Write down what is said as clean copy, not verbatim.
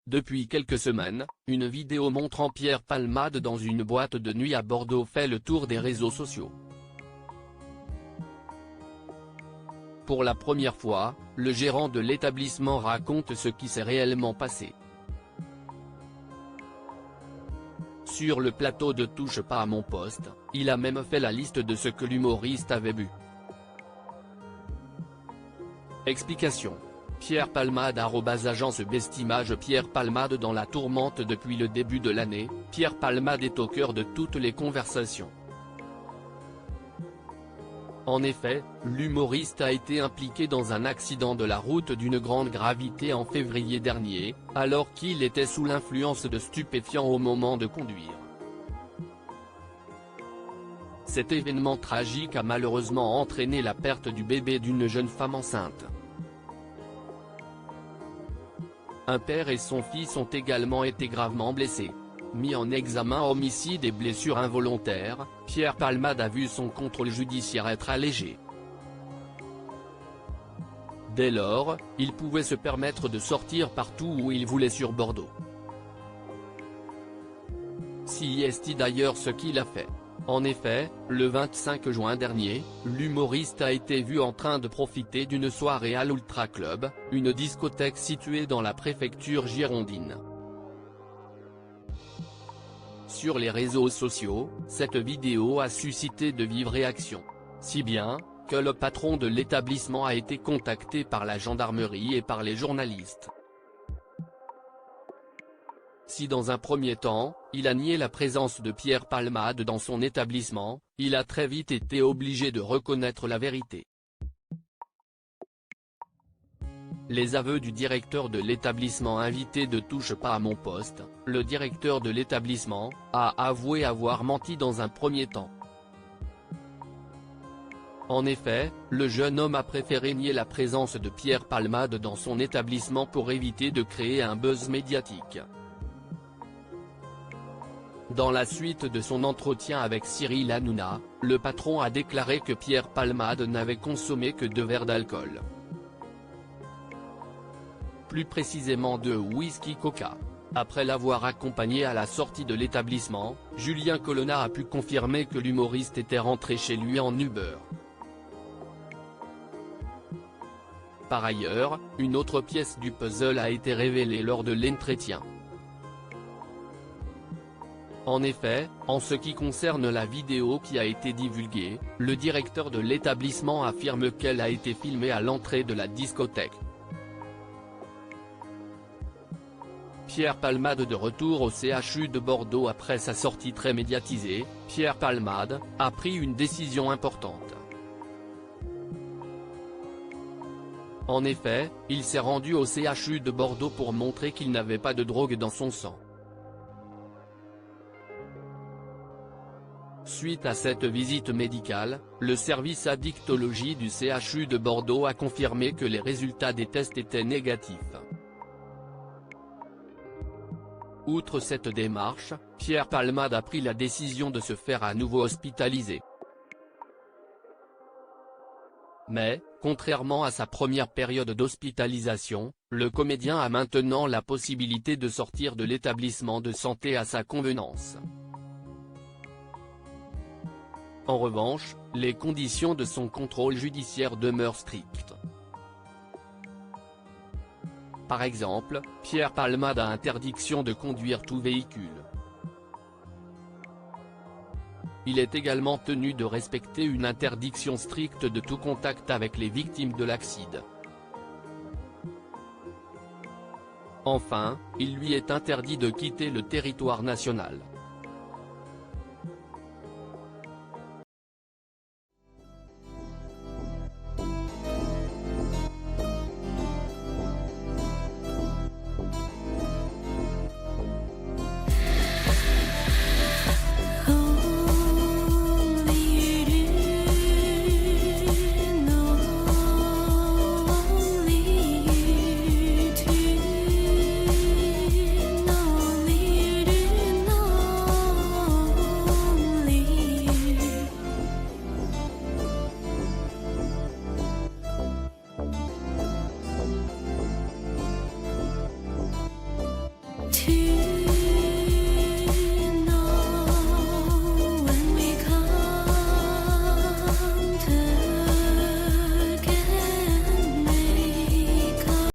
Depuis quelques semaines, une vidéo montrant Pierre Palmade dans une boîte de nuit à Bordeaux fait le tour des réseaux sociaux. Pour la première fois, le gérant de l'établissement raconte ce qui s'est réellement passé. Sur le plateau de Touche pas à mon poste, il a même fait la liste de ce que l'humoriste avait bu. Explication. Pierre Palmade @agence Bestimage. Pierre Palmade dans la tourmente depuis le début de l'année, Pierre Palmade est au cœur de toutes les conversations. En effet, l'humoriste a été impliqué dans un accident de la route d'une grande gravité en février dernier, alors qu'il était sous l'influence de stupéfiants au moment de conduire. Cet événement tragique a malheureusement entraîné la perte du bébé d'une jeune femme enceinte. Un père et son fils ont également été gravement blessés. Mis en examen homicide et blessures involontaires, Pierre Palmade a vu son contrôle judiciaire être allégé. Dès lors, il pouvait se permettre de sortir partout où il voulait sur Bordeaux. C'est d'ailleurs ce qu'il a fait. En effet, le 25 juin dernier, l'humoriste a été vu en train de profiter d'une soirée à l'Ultra Club, une discothèque située dans la préfecture girondine. Sur les réseaux sociaux, cette vidéo a suscité de vives réactions. Si bien, que le patron de l'établissement a été contacté par la gendarmerie et par les journalistes. Si dans un premier temps, il a nié la présence de Pierre Palmade dans son établissement, il a très vite été obligé de reconnaître la vérité. Les aveux du directeur de l'établissement invité de Touche pas à mon poste, le directeur de l'établissement, a avoué avoir menti dans un premier temps. En effet, le jeune homme a préféré nier la présence de Pierre Palmade dans son établissement pour éviter de créer un buzz médiatique. Dans la suite de son entretien avec Cyril Hanouna, le patron a déclaré que Pierre Palmade n'avait consommé que 2 verres d'alcool. Plus précisément 2 whisky Coca. Après l'avoir accompagné à la sortie de l'établissement, Julien Colonna a pu confirmer que l'humoriste était rentré chez lui en Uber. Par ailleurs, une autre pièce du puzzle a été révélée lors de l'entretien. En effet, en ce qui concerne la vidéo qui a été divulguée, le directeur de l'établissement affirme qu'elle a été filmée à l'entrée de la discothèque. Pierre Palmade de retour au CHU de Bordeaux après sa sortie très médiatisée, Pierre Palmade a pris une décision importante. En effet, il s'est rendu au CHU de Bordeaux pour montrer qu'il n'avait pas de drogue dans son sang. Suite à cette visite médicale, le service addictologie du CHU de Bordeaux a confirmé que les résultats des tests étaient négatifs. Outre cette démarche, Pierre Palmade a pris la décision de se faire à nouveau hospitaliser. Mais, contrairement à sa première période d'hospitalisation, le comédien a maintenant la possibilité de sortir de l'établissement de santé à sa convenance. En revanche, les conditions de son contrôle judiciaire demeurent strictes. Par exemple, Pierre Palmade a interdiction de conduire tout véhicule. Il est également tenu de respecter une interdiction stricte de tout contact avec les victimes de l'accident. Enfin, il lui est interdit de quitter le territoire national.